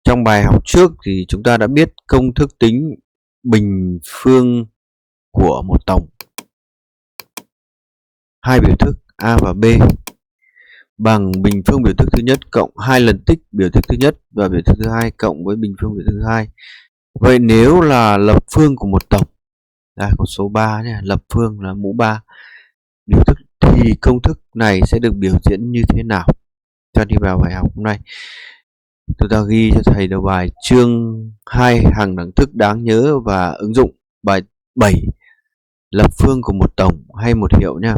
Trong bài học trước thì chúng ta đã biết công thức tính bình phương của một tổng. Hai biểu thức A và B bằng bình phương biểu thức thứ nhất cộng 2 lần tích biểu thức thứ nhất và biểu thức thứ hai cộng với bình phương biểu thức thứ hai. Vậy nếu là lập phương của một tổng, là con số 3 nhé, lập phương là mũ 3 biểu thức thì công thức này sẽ được biểu diễn như thế nào? Cho đi vào bài học hôm nay. Chúng ta ghi cho thầy đầu bài chương 2 hàng đẳng thức đáng nhớ và ứng dụng. Bài 7 lập phương của một tổng hay một hiệu nha.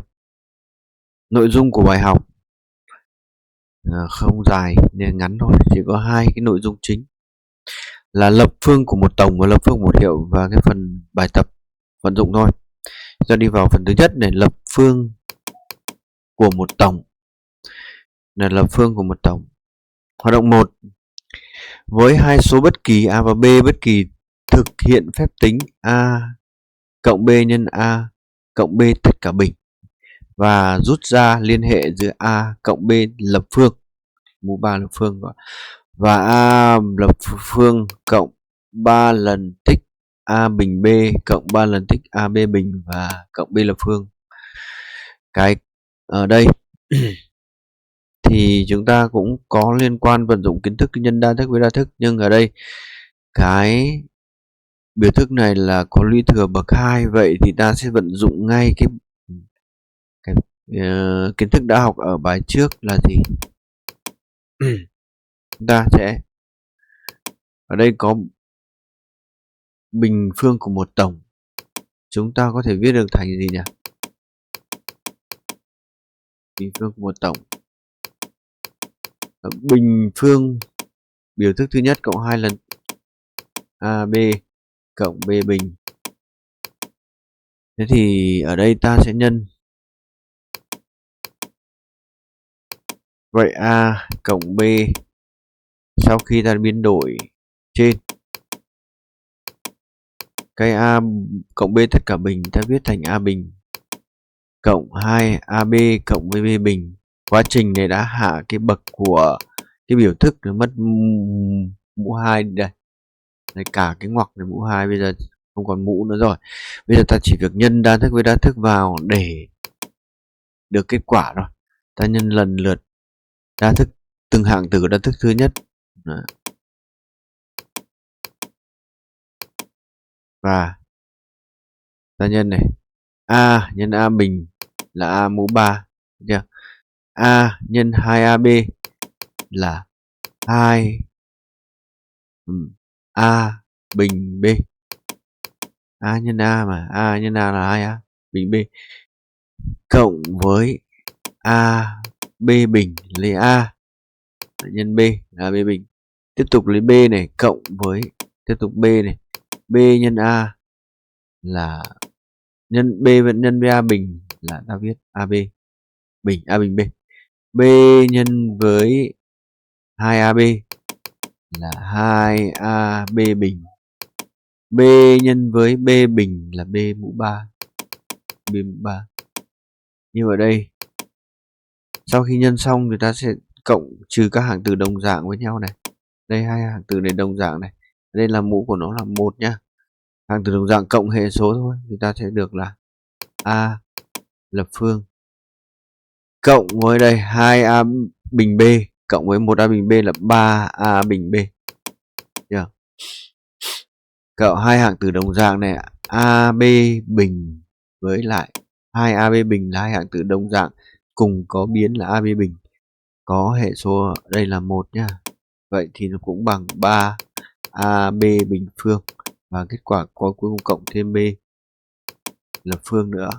Nội dung của bài học không dài nên ngắn thôi, chỉ có hai cái nội dung chính là lập phương của một tổng và lập phương của một hiệu và cái phần bài tập vận dụng thôi. Cho đi vào phần thứ nhất để lập phương của một tổng. Là lập phương của một tổng. Hoạt động 1. Với hai số bất kỳ A và B bất kỳ thực hiện phép tính A cộng B nhân A cộng B tất cả bình và rút ra liên hệ giữa A cộng B lập phương, mũ 3 lập phương và A lập phương cộng 3 lần tích A bình B cộng 3 lần tích AB bình và cộng B lập phương. Cái ở đây thì chúng ta cũng có liên quan vận dụng kiến thức nhân đa thức với đa thức, nhưng ở đây cái biểu thức này là có lũy thừa bậc 2, vậy thì ta sẽ vận dụng ngay cái kiến thức đã học ở bài trước là gì? Chúng ta sẽ ở đây có bình phương của một tổng, chúng ta có thể viết được thành gì nhỉ? Bình phương của một tổng, bình phương biểu thức thứ nhất cộng 2 lần AB cộng B bình. Thế thì ở đây ta sẽ nhân. Vậy A cộng B sau khi ta biến đổi trên cái A cộng B tất cả bình ta viết thành A bình cộng 2AB cộng với B bình. Quá trình này đã hạ cái bậc của cái biểu thức, nó mất mũ 2 đây. Đây, cả cái ngoặc này mũ 2 bây giờ không còn mũ nữa rồi. Bây giờ ta chỉ việc nhân đa thức với đa thức vào để được kết quả rồi. Ta nhân lần lượt đa thức từng hạng từ đa thức thứ nhất. Đó. Và ta nhân này, A nhân A bình là A mũ 3, chưa? A nhân 2AB là 2 A bình B. A nhân A mà, A nhân A là 2A bình B cộng với A B bình lấy A nhân B là B bình. Tiếp tục lấy B này cộng với tiếp tục B này, B nhân A là nhân B vẫn nhân với A bình là ta viết AB bình, A bình B. B nhân với 2AB là 2AB bình. B nhân với B bình là B mũ 3. B mũ 3. Như ở đây sau khi nhân xong thì ta sẽ cộng trừ các hạng từ đồng dạng với nhau này. Đây hai hạng từ này đồng dạng này. Đây là mũ của nó là 1 nhá. Hạng từ đồng dạng cộng hệ số thôi thì ta sẽ được là A lập phương cộng với đây 2A bình B cộng với 1A bình B là 3A bình B. Được. Cộng hai hạng từ đồng dạng này, AB bình với lại 2AB bình là hai hạng từ đồng dạng cùng có biến là AB bình, có hệ số ở đây là 1 nhá. Vậy thì nó cũng bằng 3AB bình phương và kết quả có cuối cùng cộng thêm B lập phương nữa.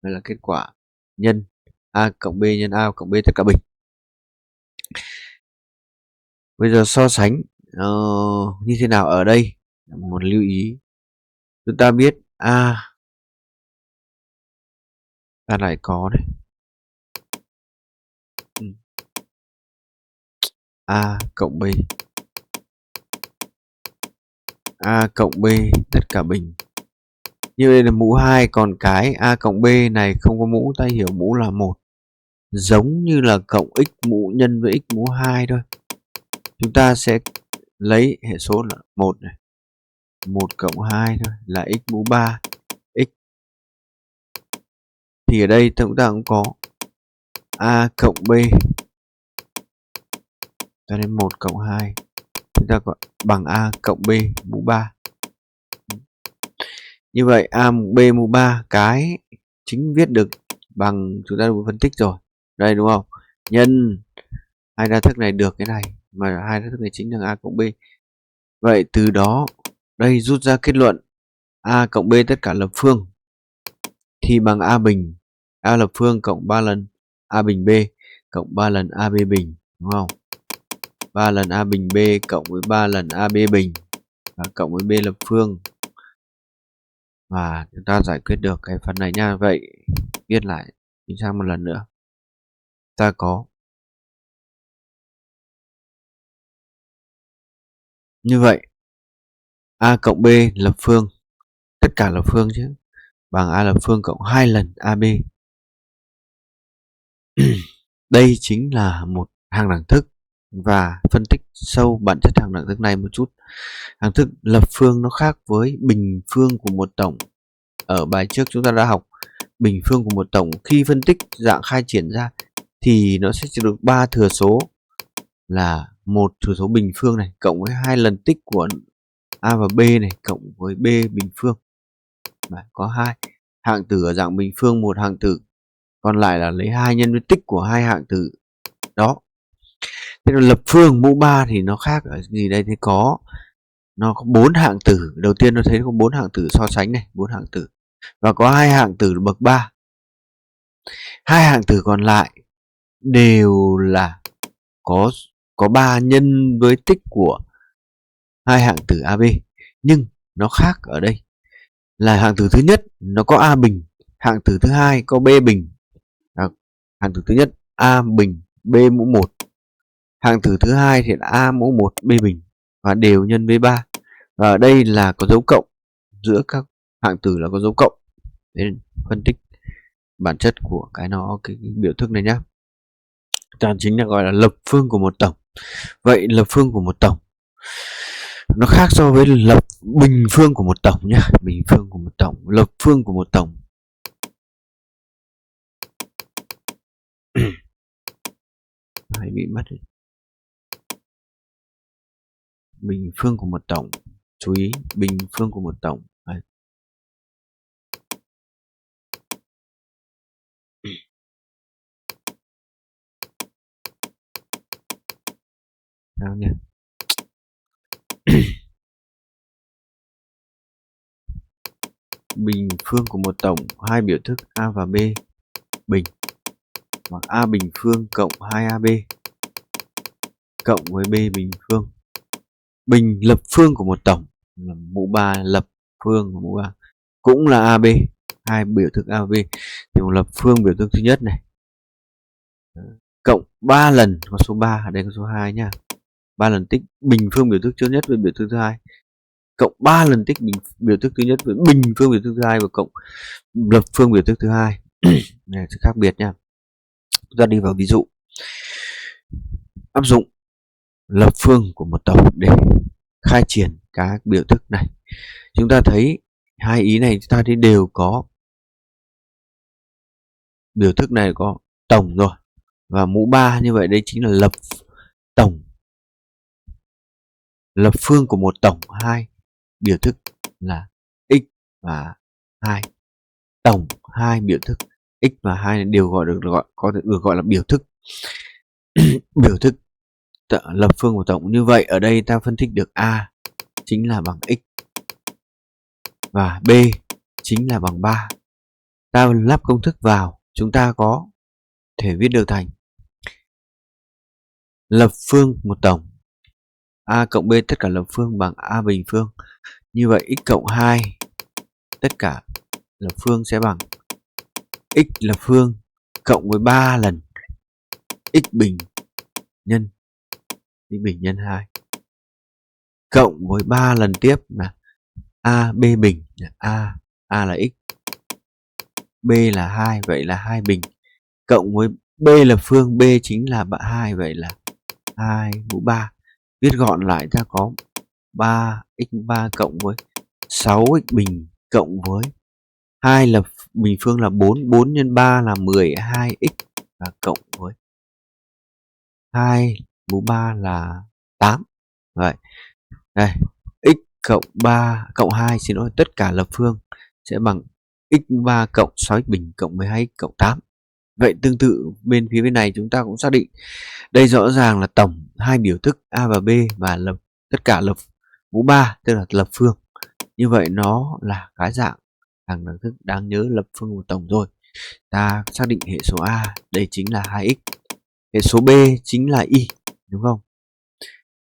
Đây là kết quả nhân A cộng B nhân A cộng B tất cả bình. Bây giờ so sánh như thế nào ở đây? Một lưu ý, chúng ta biết A ta lại có đấy, A cộng B, A cộng B tất cả bình. Như đây là mũ 2, còn cái A cộng B này không có mũ, ta hiểu mũ là 1. Giống như là cộng x mũ nhân với x mũ 2 thôi. Chúng ta sẽ lấy hệ số là 1 này. 1 cộng 2 thôi là x mũ 3 x. Thì ở đây chúng ta cũng có a cộng b cho nên 1 cộng 2 chúng ta có bằng a cộng b mũ 3. Như vậy a mũ b mũ 3 cái chính viết được bằng chúng ta vừa phân tích rồi. Đây đúng không? Nhân hai đa thức này được cái này, mà hai đa thức này chính là a cộng b. Vậy từ đó đây rút ra kết luận a cộng b tất cả lập phương thì bằng a bình a lập phương cộng 3 lần a bình b cộng 3 lần ab bình, đúng không? 3 lần a bình b cộng với 3 lần ab bình và cộng với b lập phương. Và chúng ta giải quyết được cái phần này nha. Vậy viết lại chính xác một lần nữa. Ta có như vậy a cộng b lập phương, tất cả lập phương chứ, bằng a lập phương cộng 2 lần ab. Đây chính là một hàng đẳng thức. Và phân tích sâu bản chất hàng đẳng thức này một chút. Hàng thức lập phương nó khác với bình phương của một tổng. Ở bài trước chúng ta đã học bình phương của một tổng khi phân tích dạng khai triển ra thì nó sẽ được 3 thừa số, là một thừa số bình phương này cộng với 2 lần tích của a và b này cộng với b bình phương. Và có 2 hạng tử ở dạng bình phương, một hạng tử, còn lại là lấy 2 nhân với tích của 2 hạng tử. Đó. Thế là lập phương mũ 3 thì nó khác ở gì đây? Thì nó có 4 hạng tử. Đầu tiên nó thấy có 4 hạng tử so sánh này, 4 hạng tử. Và có 2 hạng tử bậc 3. 2 hạng tử còn lại đều là có 3 nhân với tích của 2 hạng tử AB. Nhưng nó khác ở đây là hạng tử thứ nhất nó có A bình, hạng tử thứ hai có B bình. Hạng tử thứ nhất A bình B mũ 1, hạng tử thứ hai thì là A mũ 1 B bình và đều nhân với 3. Và ở đây là có dấu cộng, giữa các hạng tử là có dấu cộng. Nên phân tích bản chất của cái biểu thức này nhá. Ta chính là gọi là lập phương của một tổng. Vậy lập phương của một tổng nó khác so với lập bình phương của một tổng nhá. Bình phương của một tổng, lập phương của một tổng. Hay bị mất rồi. Bình phương của một tổng, chú ý bình phương của một tổng. Đấy. Sao nhỉ? Bình phương của một tổng, hai biểu thức a và b bình, hoặc a bình phương cộng 2ab cộng với b bình phương. Bình lập phương của một tổng là mũ 3 lập phương của mũ 3 cũng là ab, hai biểu thức a và b. Thì một lập phương biểu thức thứ nhất này cộng 3 lần con số 3, ở đây con số 2 nhá. 3 lần tích bình phương biểu thức thứ nhất với biểu thức thứ hai cộng 3 lần tích biểu thức thứ nhất với bình phương biểu thức thứ hai và cộng lập phương biểu thức thứ hai. Này sự khác biệt nha. Chúng ta đi vào ví dụ áp dụng lập phương của một tổng để khai triển các biểu thức này. Chúng ta thấy hai ý này chúng ta thấy đều có biểu thức này có tổng rồi và mũ 3, như vậy đây chính là lập tổng, lập phương của một tổng hai biểu thức là x và 2. Tổng hai biểu thức x và 2 đều có được gọi là biểu thức. Biểu thức lập phương của tổng. Như vậy ở đây ta phân tích được a chính là bằng x và b chính là bằng 3. Ta lắp công thức vào, chúng ta có thể viết được thành lập phương một tổng a cộng b tất cả lập phương bằng a bình phương. Như vậy x cộng 2 tất cả lập phương sẽ bằng x lập phương cộng với 3 lần x bình nhân 2 cộng với 3 lần tiếp là a b bình, a là x, b là 2, vậy là 2 bình cộng với b lập phương, b chính là 2, vậy là 2 mũ 3. Viết gọn lại ta có 3x3 cộng với 6x bình cộng với 2 là bình phương là 4, 4 nhân 3 là 12x và cộng với 2 mũ 3 là 8. Vậy. Đây, x cộng 3 cộng 2 xin lỗi, tất cả lập phương sẽ bằng x3 cộng 6x bình cộng 12x cộng 8. Vậy tương tự bên phía bên này chúng ta cũng xác định đây rõ ràng là tổng hai biểu thức A và B và lập tất cả lập mũ 3 tức là lập phương. Như vậy nó là cái dạng hàng đẳng thức đáng nhớ lập phương một tổng rồi. Ta xác định hệ số A đây chính là 2x. Hệ số B chính là y, đúng không?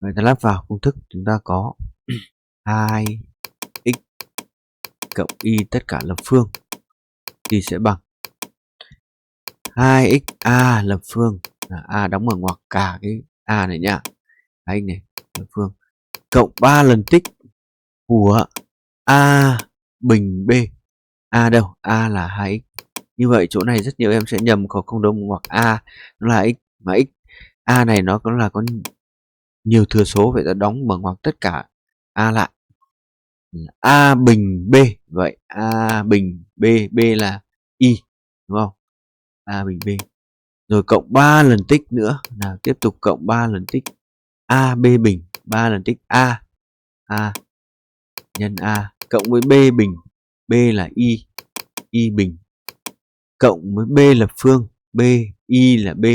Vậy ta lắp vào công thức chúng ta có 2x cộng y tất cả lập phương thì sẽ bằng 2x A lập phương là A đóng ở ngoặc cả cái A này nhá. 2x này lập phương cộng 3 lần tích của A bình B. A đâu? A là 2x. Như vậy chỗ này rất nhiều em sẽ nhầm không đúng ngoặc A nó là x mà x A này nó cũng là có nhiều thừa số, vậy ta đóng bằng ngoặc tất cả A lại. A bình B, vậy A bình B, B là y, đúng không? A bình B. Rồi cộng 3 lần tích nữa, nào tiếp tục cộng 3 lần tích A B bình, 3 lần tích A nhân A cộng với B bình, B là y bình cộng với B lập phương, B y là B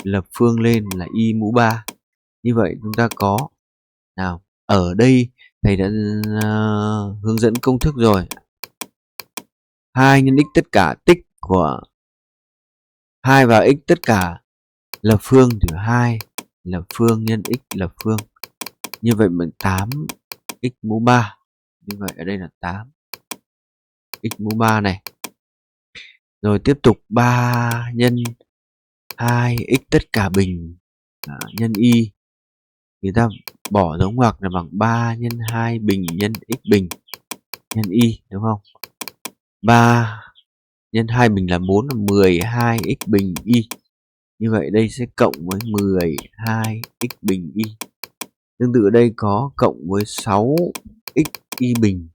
lập phương lên là y mũ 3. Như vậy chúng ta có nào, ở đây thầy đã hướng dẫn công thức rồi. 2 nhân x tất cả tích của 2 và x tất cả lập phương thì 2 lập phương nhân x lập phương. Như vậy bằng 8x mũ 3. Như vậy ở đây là 8x mũ 3 này. Rồi tiếp tục 3 nhân 2x tất cả bình nhân y thì ta bỏ dấu ngoặc là bằng 3 nhân 2 bình nhân x bình nhân y, đúng không? 3 nhân 2 bình là 4 là 12x bình y. Như vậy đây sẽ cộng với 12x bình y. Tương tự ở đây có cộng với 6x y bình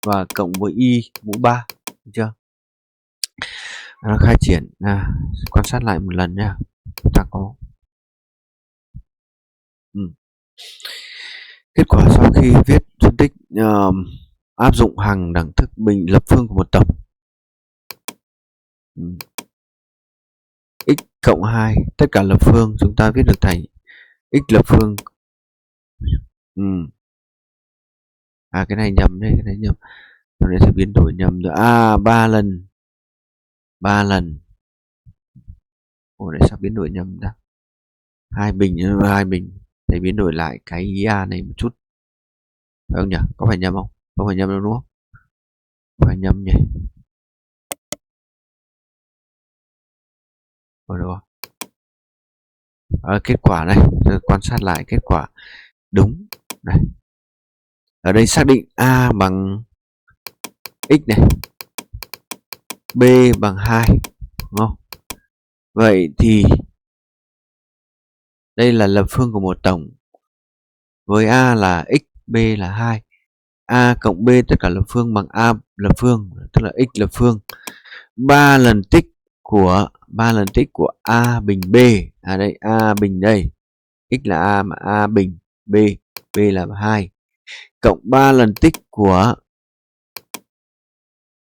và cộng với y mũ 3, được chưa? Nó khai triển quan sát lại một lần nha. Chúng ta có kết quả sau khi viết phân tích áp dụng hàng đẳng thức bình lập phương của một tổng. X cộng 2 tất cả lập phương chúng ta viết được thành x lập phương. Cái này nhầm đây, cái này nhầm. Nó sẽ biến đổi nhầm rồi. 3 lần. Ồ, đây sao biến đổi nhầm ra? 2 bình nhân 2 bình. Thầy biến đổi lại cái ý A này một chút. Phải không nhỉ? Có phải nhầm không? Không phải nhầm đâu đúng không? Phải nhầm nhỉ? Rồi. Kết quả này, quan sát lại kết quả đúng này. Ở đây xác định A bằng x này, B bằng 2, đúng không? Vậy thì đây là lập phương của một tổng với A là x, B là 2. A cộng B tất cả lập phương bằng A lập phương, tức là x lập phương. 3 lần tích của A bình B. Đây A bình đây. X là A mà A bình B, B là 2. Cộng 3 lần tích của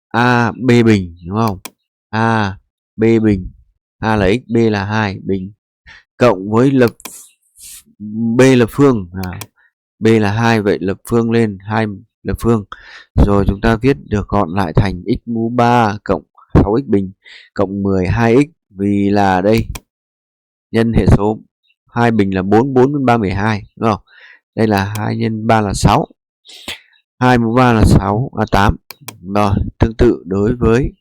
A B bình, đúng không? A B bình, A là x, B là 2 bình cộng với lập B lập phương. B là 2, vậy lập phương lên 2 lập phương. Rồi chúng ta viết được gọn lại thành x mũ 3 cộng 6x bình cộng 12x, vì là đây nhân hệ số 2 bình là 4, 4 nhân 3 12, đúng không? Đây là 2 nhân 3 là 6. 2 mũ 3 là 6 là 8. Rồi, tương tự đối với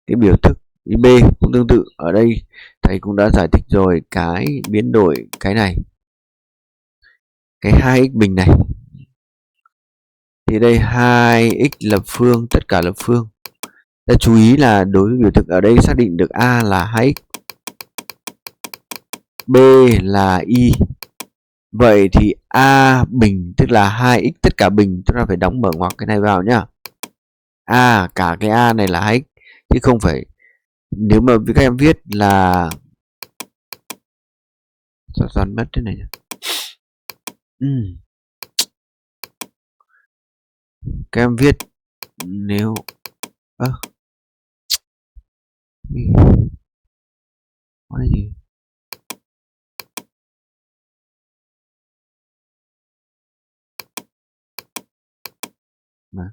cái biểu thức B cũng tương tự. Ở đây thầy cũng đã giải thích rồi cái biến đổi cái này. Cái 2x bình này. Thì đây 2x lập phương tất cả lập phương. Ta chú ý là đối với biểu thức ở đây xác định được A là 2x, B là y, Vậy thì A bình tức là 2x tất cả bình, chúng ta phải đóng mở ngoặc cái này vào nhá. Cả cái A này là 2x, chứ không phải nếu mà các em viết là dần mất thế này nhá. Các em viết nếu nói gì mà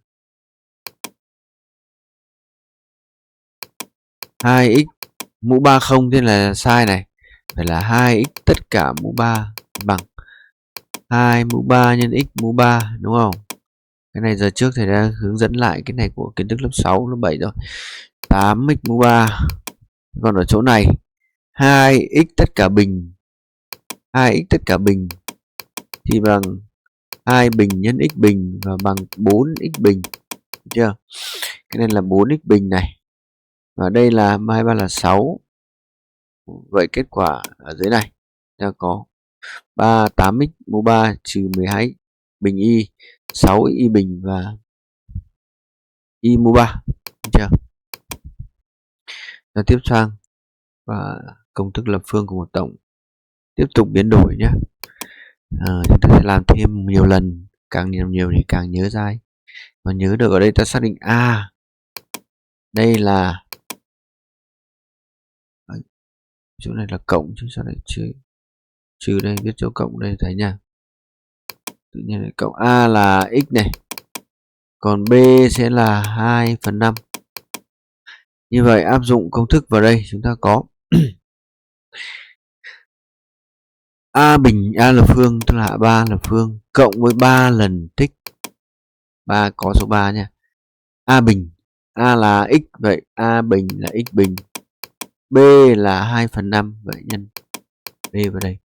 2x mũ 3 không, thế là sai này, phải là 2x tất cả mũ 3 bằng 2 mũ 3 nhân x mũ 3, đúng không? Cái này giờ trước thầy đã hướng dẫn lại cái này của kiến thức lớp 6, lớp 7 rồi. 8x mũ 3. Còn ở chỗ này 2x tất cả bình, 2x tất cả bình thì bằng 2 bình nhân x bình và bằng 4x bình. Được chưa? Cái này là 4x bình này. Và đây là 23 là 6. Vậy kết quả ở dưới này ta có 8x mũ 3 trừ 12x bình y, 6x y bình và y mũ 3. Được chưa? Ta tiếp sang và công thức lập phương của một tổng tiếp tục biến đổi nhé. Chúng ta sẽ làm thêm nhiều lần, càng nhiều thì càng nhớ ra. Và nhớ được ở đây ta xác định A đây là chỗ này là cộng chứ sao lại trừ đây, viết chỗ cộng đây thấy nha. Tự nhiên lại cộng A là x này, còn B sẽ là 2/5. Như vậy áp dụng công thức vào đây chúng ta có A bình A là phương, tức là 3 là phương, cộng với 3 lần tích 3 có số 3 nha. A bình, A là x, vậy A bình là x bình, B là 2/5, vậy nhân B vào đây,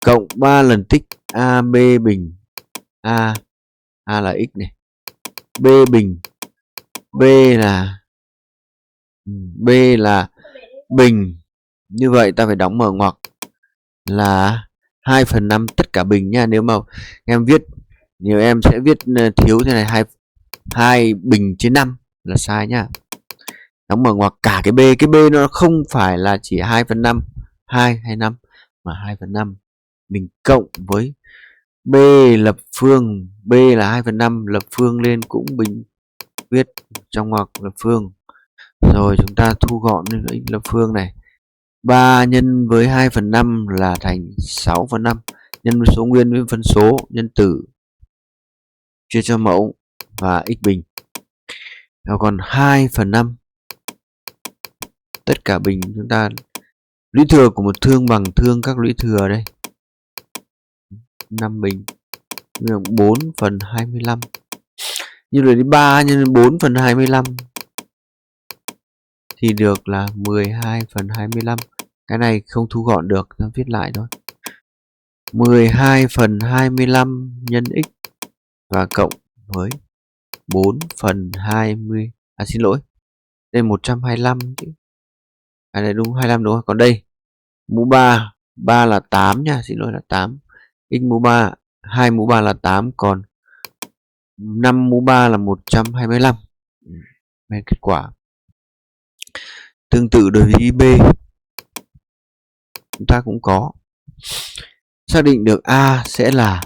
cộng 3 lần tích AB bình, A là x này, B bình, B là bình, như vậy ta phải đóng mở ngoặc là 2/5 tất cả bình nha. Nếu mà em viết, nhiều em sẽ viết thiếu thế này, 2 bình trên 5 là sai nhá. Đóng mở ngoặc cả cái B nó không phải là chỉ 2/5 2 hay 5 mà 2/5. Mình cộng với B lập phương, B là 2/5 lập phương lên cũng bình, viết trong ngoặc lập phương. Rồi chúng ta thu gọn lên x lập phương này. 3 nhân với 2/5 là thành 6/5, nhân với số nguyên với phân số nhân tử chia cho mẫu và x bình. Và còn 2/5 tất cả bình, chúng ta lũy thừa của một thương bằng thương các lũy thừa đây. 5 bình 4/25. Như vậy 3 nhân 4/25 thì được là 12/25. Cái này không thu gọn được, ta viết lại thôi. 12/25 nhân x và cộng với 4/20. Xin lỗi. Đây 125 chứ. Đây đúng 25 đúng không? Còn đây mũ 3 là 8 nha, xin lỗi là 8. X mũ 3, 2 mũ 3 là 8, còn 5 mũ 3 là 125. Đây kết quả. Tương tự đối với B chúng ta cũng có xác định được A sẽ là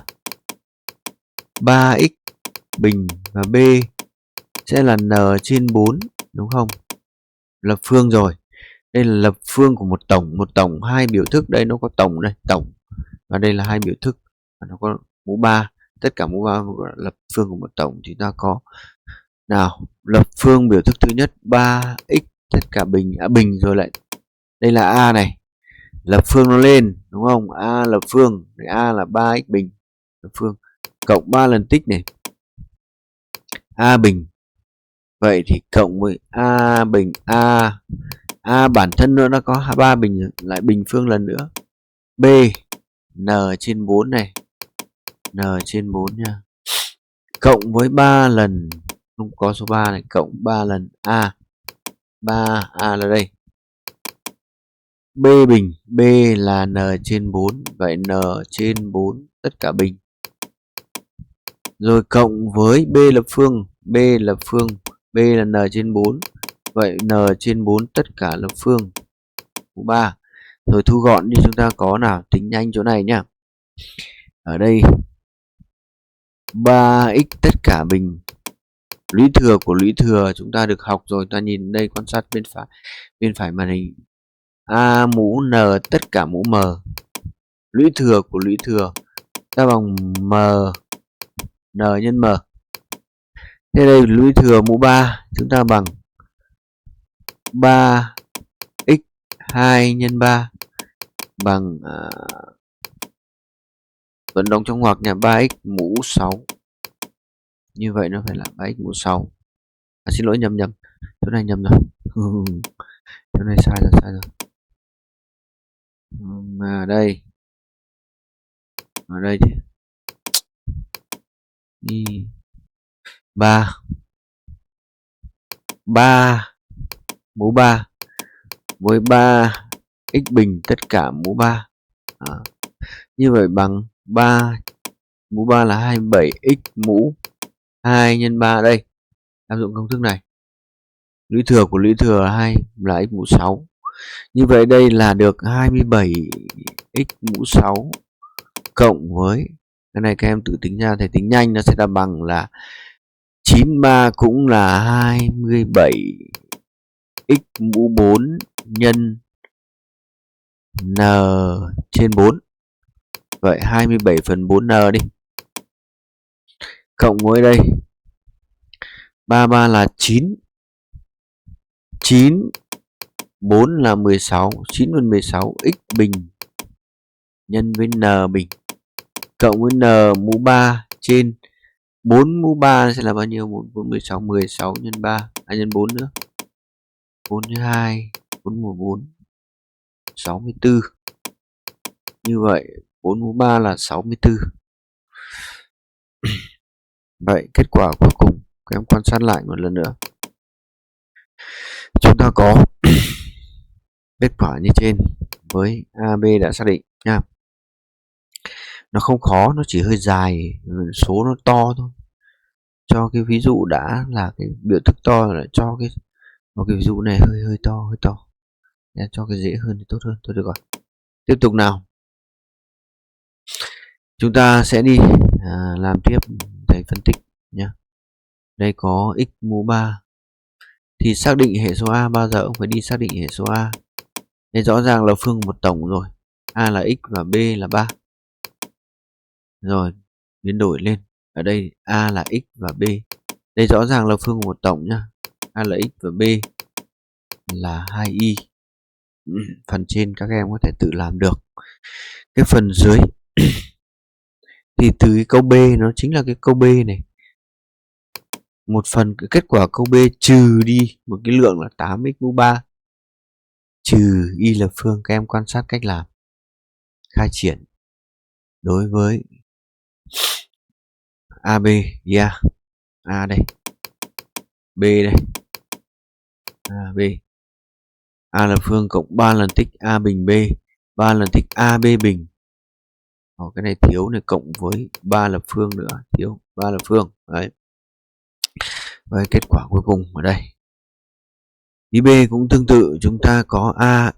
3x bình và B sẽ là n trên 4, đúng không? Lập phương rồi. Đây là lập phương của một tổng hai biểu thức, đây nó có tổng đây, tổng, và đây là hai biểu thức và nó có mũ 3, tất cả mũ 3 lập phương của một tổng thì ta có. Nào, lập phương biểu thức thứ nhất 3x tất cả bình, bình rồi lại đây là A này, lập phương nó lên đúng không? A lập phương, A là 3x bình lập phương, cộng 3 lần tích này A bình, vậy thì cộng với A bình A bản thân nó có 3 bình lại bình phương lần nữa, B n trên 4 này, n trên 4 nha, cộng với 3 lần không có số 3 này, cộng 3 lần A, 3A là đây, B bình, B là n trên 4, vậy n trên 4 tất cả bình. Rồi cộng với B lập phương, B là phương, B là n trên 4. Vậy n trên 4 tất cả lập phương mũ 3. Rồi thu gọn đi, chúng ta có nào, tính nhanh chỗ này nhá. Ở đây 3x tất cả bình, lũy thừa của lũy thừa chúng ta được học rồi, ta nhìn đây, quan sát bên phải màn hình. A mũ n tất cả mũ m, lũy thừa của lũy thừa ta bằng m n nhân m. Thế đây lũy thừa mũ 3 chúng ta bằng 3x 2 nhân 3 bằng vẫn đóng trong ngoặc nhà 3x mũ 6. Như vậy nó phải là 3x mũ 6. Xin lỗi, nhầm chỗ này nhầm rồi. Chỗ này sai rồi. Mà đây thì đi 3 mũ 3 với 3x bình tất cả mũ 3. Như vậy bằng 3 mũ 3 là 27x mũ 2 nhân 3 đây. Áp dụng công thức này. Lũy thừa của lũy thừa 2 là x mũ 6. Như vậy đây là được 27x mũ 6 cộng với cái này các em tự tính ra, thầy tính nhanh nó sẽ là bằng là 93 cũng là 27x mũ 4 nhân n trên 4. Vậy 27 phần 4n đi. Cộng với đây 33 là 9. 4 là 16, 9 phần 16 x bình nhân với n bình cộng với n mũ 3 trên 4 mũ 3 sẽ là bao nhiêu? 4 16, 16 nhân 3, nhân 4 nữa. 4 nhân 2, 4 mũ 4, 64. Như vậy 4 mũ 3 là 64. Vậy kết quả cuối cùng các em quan sát lại một lần nữa. Chúng ta có kết quả như trên với AB đã xác định nha. Nó không khó, nó chỉ hơi dài, số nó to thôi. Cho cái ví dụ đã là cái biểu thức to, là cho cái ví dụ này hơi to. Để cho cái dễ hơn thì tốt hơn. Thôi được rồi. Tiếp tục nào. Chúng ta sẽ đi làm tiếp thầy phân tích nhé. Đây có x mũ 3. Thì xác định hệ số A bao giờ cũng phải đi xác định hệ số A. Đây rõ ràng là phương một tổng rồi. A là x và B là 3. Rồi, biến đổi lên. Ở đây A là x và B. Đây rõ ràng là phương một tổng nhá. A là x và B là 2y. Phần trên các em có thể tự làm được. Cái phần dưới thì từ cái câu B nó chính là cái câu B này. Một phần cái kết quả câu B trừ đi một cái lượng là 8x mũ 3 trừ y lập phương. Các em quan sát cách làm. Khai triển đối với AB, yeah. A đây, B đây, B. A lập phương cộng 3 lần tích A bình B, 3 lần tích AB bình. Cái này thiếu này, cộng với 3 lập phương nữa, thiếu 3 lập phương. Đấy. Và kết quả cuối cùng ở đây. Ý B cũng tương tự, chúng ta có A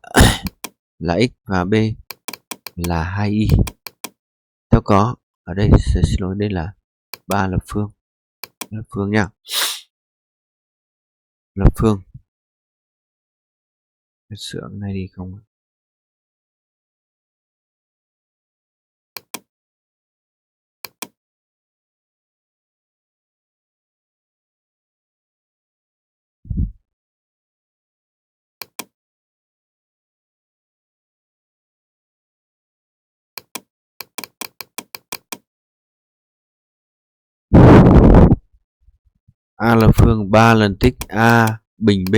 là x và B là 2y. Theo có, ở đây xin lỗi, đây là 3 lập phương. Lập phương nha. Lập phương. Sửa cái này đi không? A lập phương 3 lần tích A bình B,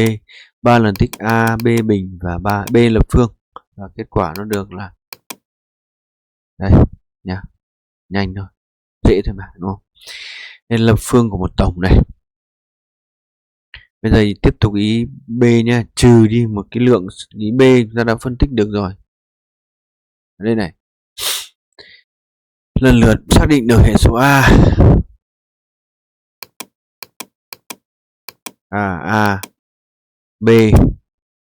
3 lần tích A B bình và 3 B lập phương. Và kết quả nó được là đây nha. Nhanh thôi, dễ thôi mà, đúng không? Nên lập phương của một tổng này. Bây giờ tiếp tục ý B nha, trừ đi một cái lượng. Ý B chúng ta đã phân tích được rồi. Ở đây này lần lượt xác định được hệ số A. B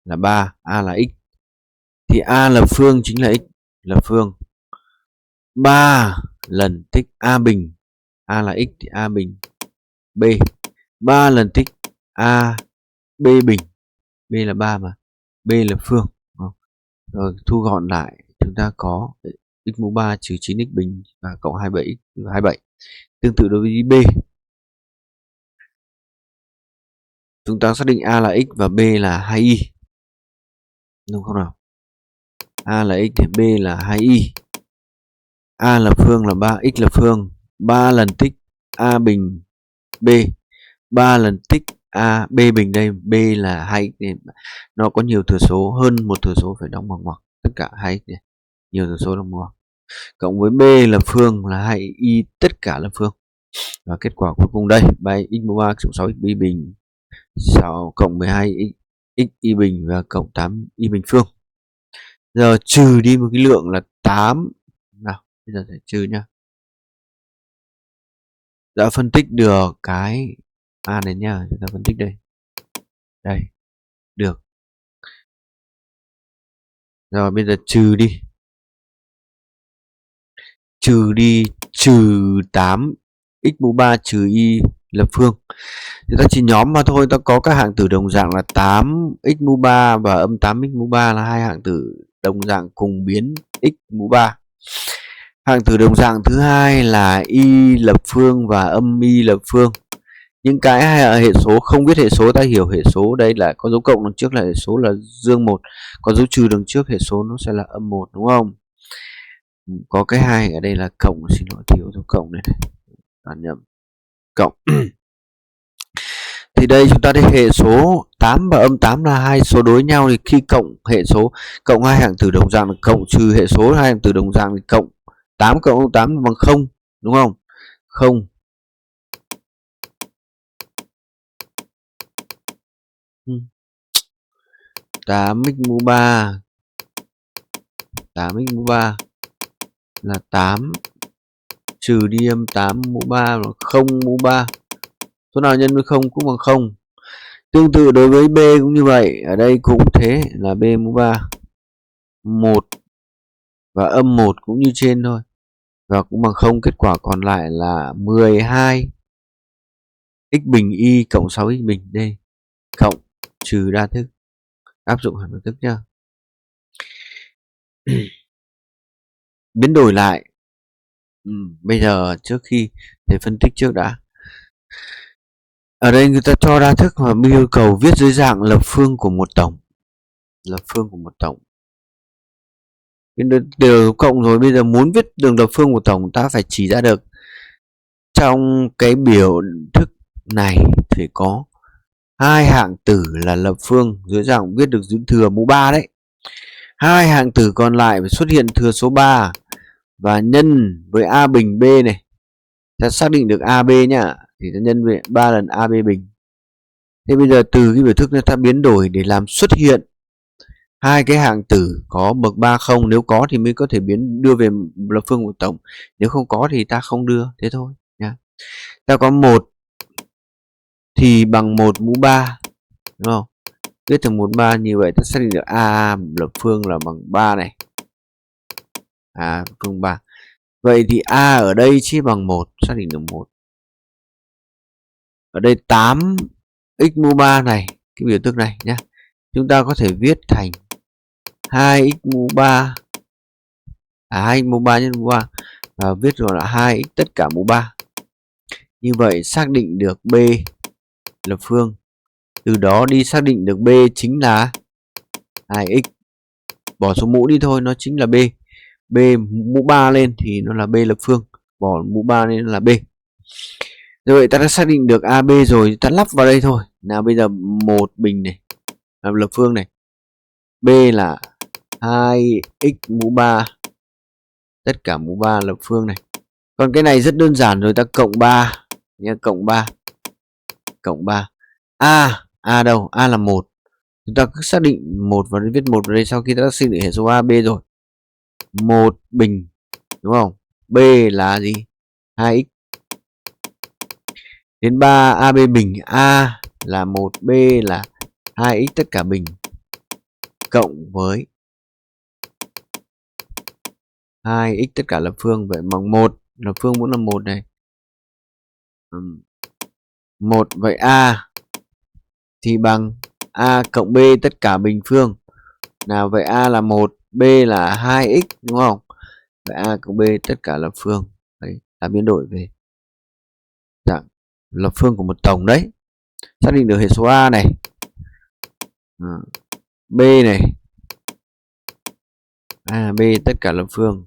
là 3, A là x. Thì A là phương chính là x là phương. 3 lần tích A bình. A là x thì A bình B. 3 lần tích A B bình. B là 3 mà. B là phương. Rồi thu gọn lại chúng ta có x mũ 3 trừ 9x bình và cộng 27x trừ 27. Tương tự đối với B. Chúng ta xác định A là x và B là 2y. Đúng không nào? A là x thì B là 2y. A là phương là 3, x là phương. 3 lần tích A bình B. 3 lần tích A B bình đây, B là 2x. Nó có nhiều thừa số hơn một thừa số phải đóng bằng ngoặc. Tất cả 2x này. Nhiều thừa số đóng bằng ngoặc. Cộng với B là phương là 2y, tất cả là phương. Và kết quả cuối cùng đây, 3x mũ 3 cộng 6x b bình 6 cộng 12x y bình và cộng 8 y bình phương. Giờ trừ đi một cái lượng là 8. Nào, bây giờ phải trừ nhá. Đã phân tích được cái A này nhá, chúng ta phân tích đây. Đây, được. Rồi bây giờ trừ đi. Trừ 8 x mũ 3 trừ y là phương. Thì ta chỉ nhóm mà thôi, ta có các hạng tử đồng dạng là 8x mũ 3 và âm 8x mũ 3 là hai hạng tử đồng dạng cùng biến x mũ 3. Hạng tử đồng dạng thứ hai là y lập phương và âm y lập phương. Những cái hệ số không biết hệ số, ta hiểu hệ số đây là có dấu cộng đằng trước là hệ số là dương 1, có dấu trừ đằng trước hệ số nó sẽ là âm 1, đúng không? Có cái hai ở đây là cộng, xin lỗi thiếu dấu cộng này, đoán nhầm, cộng. Thì đây chúng ta thấy hệ số 8 và âm 8 là hai số đối nhau, thì khi cộng hệ số, cộng hai hạng tử đồng dạng là cộng, trừ hệ số hai hạng tử đồng dạng thì cộng. 8 cộng âm 8 bằng 0, đúng không? 0. Tám x mũ 3 là 8 trừ đi âm 8 mũ 3 là 0 mũ 3. Số nào nhân với 0 cũng bằng 0. Tương tự đối với B cũng như vậy. Ở đây cũng thế, là B mũ 3 1 và âm 1 cũng như trên thôi. Và cũng bằng 0. Kết quả còn lại là 12 x bình y cộng 6x bình D cộng trừ đa thức. Áp dụng hàm đa thức nhá. Biến đổi lại. Bây giờ trước khi thầy phân tích trước đã. Ở đây người ta cho đa thức mà yêu cầu viết dưới dạng lập phương của một tổng. Lập phương của một tổng. Đều cộng rồi, bây giờ muốn viết đường lập phương của tổng ta phải chỉ ra được trong cái biểu thức này thì có hai hạng tử là lập phương dưới dạng viết được dưới thừa mũ 3 đấy. Hai hạng tử còn lại phải xuất hiện thừa số 3 và nhân với A bình B này. Ta xác định được AB nhá, thì ta nhân với 3 lần AB bình. Thế bây giờ từ cái biểu thức này ta biến đổi để làm xuất hiện hai cái hạng tử có bậc 3 không, nếu có thì mới có thể đưa về lập phương của tổng, nếu không có thì ta không đưa, thế thôi nhá. Ta có 1 thì bằng 1 mũ 3, đúng không? Viết thành 1 3 như vậy ta xác định được A lập phương là bằng 3 này. Phương 3. Vậy thì A ở đây chia bằng 1, xác định được 1. Ở đây 8 x mũ 3 này, cái biểu thức này nhá. Chúng ta có thể viết thành 2x mũ 3 2x mũ 3 nhân mũ 3 và viết rồi là 2x tất cả mũ 3. Như vậy xác định được B lập phương. Từ đó đi xác định được B chính là 2x. Bỏ số mũ đi thôi, nó chính là B. B mũ 3 lên thì nó là B lập phương. Bỏ mũ 3 lên là B. Như vậy ta đã xác định được AB rồi, ta lắp vào đây thôi. Nào bây giờ 1 bình này là lập phương này. B là 2x mũ 3 tất cả mũ 3 lập phương này. Còn cái này rất đơn giản rồi, ta cộng 3 nha, cộng 3. A đâu? A là 1. Chúng ta cứ xác định 1 và viết 1 vào đây sau khi ta xác định hệ số AB rồi. 1 bình, đúng không? B là gì? 2x. Đến 3 AB bình, A là 1, B là 2x tất cả bình cộng với 2x tất cả lập phương. Vậy bằng 1, lập phương cũng là 1 này. 1, vậy A thì bằng A cộng B tất cả bình phương. Nào vậy A là 1, B là 2x đúng không? Vậy A cộng B tất cả lập phương. Đấy là biến đổi về dạng lập phương của một tổng đấy. Xác định được hệ số A này, B này, A, B tất cả lập phương.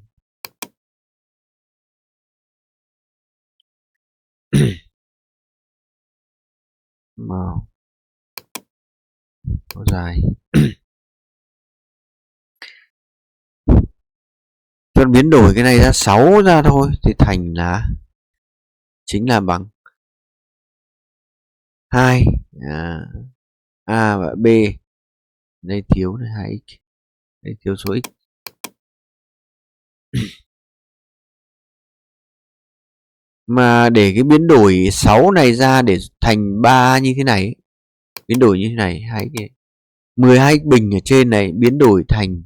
Màu dài. Cho biến đổi cái này ra 6 ra thôi thì thành là chính là bằng 2. A và B. Đây thiếu này 2x. Đây thiếu số x. Mà để cái biến đổi 6 này ra để thành 3 như thế này, biến đổi như thế này, 12x bình ở trên này biến đổi thành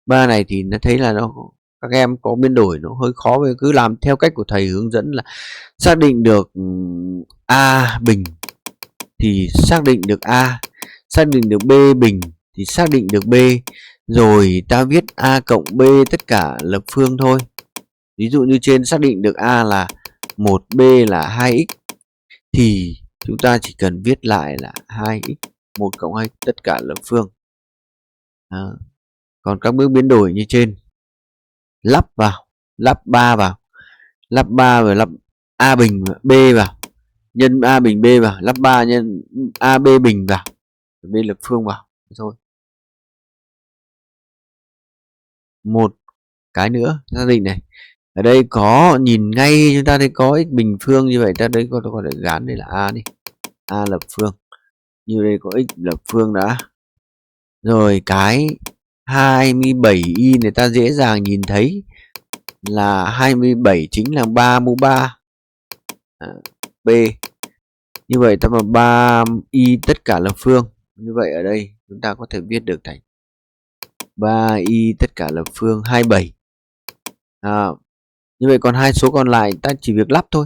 3 này thì nó thấy là nó các em có biến đổi nó hơi khó, vì cứ làm theo cách của thầy hướng dẫn là xác định được A bình thì xác định được A, xác định được B bình thì xác định được B, rồi ta viết A cộng B tất cả lập phương thôi. Ví dụ như trên xác định được A là 1B là 2x thì chúng ta chỉ cần viết lại là 2x 1 cộng 2 tất cả lập phương. Còn các bước biến đổi như trên, lắp vào, lắp 3 vào, lắp 3 rồi lắp A bình B vào, nhân A bình B vào, lắp 3 nhân AB bình vào, B lập phương vào thôi. Một cái nữa xác định này, ở đây có nhìn ngay chúng ta thấy có x bình phương, như vậy ta đấy có thể gán đây là A đi, A lập phương, như đây có x lập phương đã. Rồi cái 27y này ta dễ dàng nhìn thấy là 27 chính là 3 mũ 3 B. Như vậy ta vào 3y tất cả lập phương. Như vậy ở đây chúng ta có thể viết được thành 3y tất cả lập phương 27. Như vậy còn hai số còn lại ta chỉ việc lắp thôi.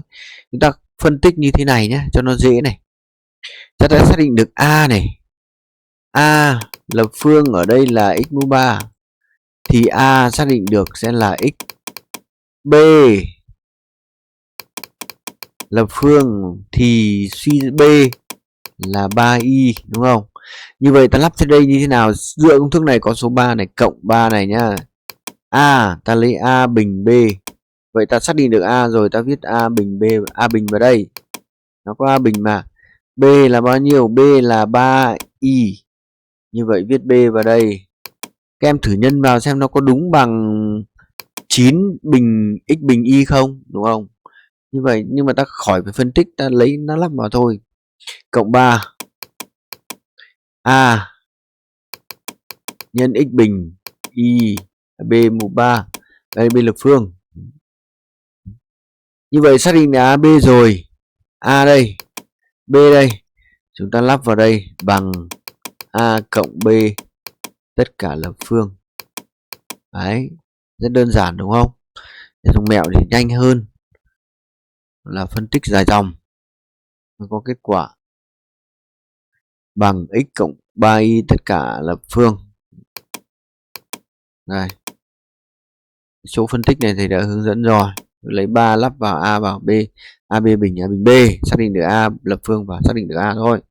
Chúng ta phân tích như thế này nhé cho nó dễ này. Ta đã xác định được A này. A lập phương ở đây là x mũ 3 thì A xác định được sẽ là x. B lập phương thì suy B là 3y đúng không? Như vậy ta lắp trên đây như thế nào? Dựa công thức này có số 3 này cộng 3 này nhá. A ta lấy A bình B. Vậy ta xác định được A rồi, ta viết A bình B, A bình vào đây. Nó có A bình mà. B là bao nhiêu? B là 3y. Như vậy viết B vào đây. Các em thử nhân vào xem nó có đúng bằng 9 bình x bình y không, đúng không? Như vậy nhưng mà ta khỏi phải phân tích, ta lấy nó lắp vào thôi. Cộng 3 A nhân x bình y B mũ 3. Đây B lập phương. Như vậy xác định là AB rồi. A đây, B đây. Chúng ta lắp vào đây bằng A cộng B tất cả lập phương. Đấy, rất đơn giản đúng không? Để dùng mẹo thì nhanh hơn là phân tích dài dòng. Nó có kết quả bằng x cộng 3y tất cả lập phương. Đây. Số phân tích này thầy đã hướng dẫn rồi. Lấy 3 lắp vào A vào B, AB bình B, xác định được A lập phương và xác định được A thôi.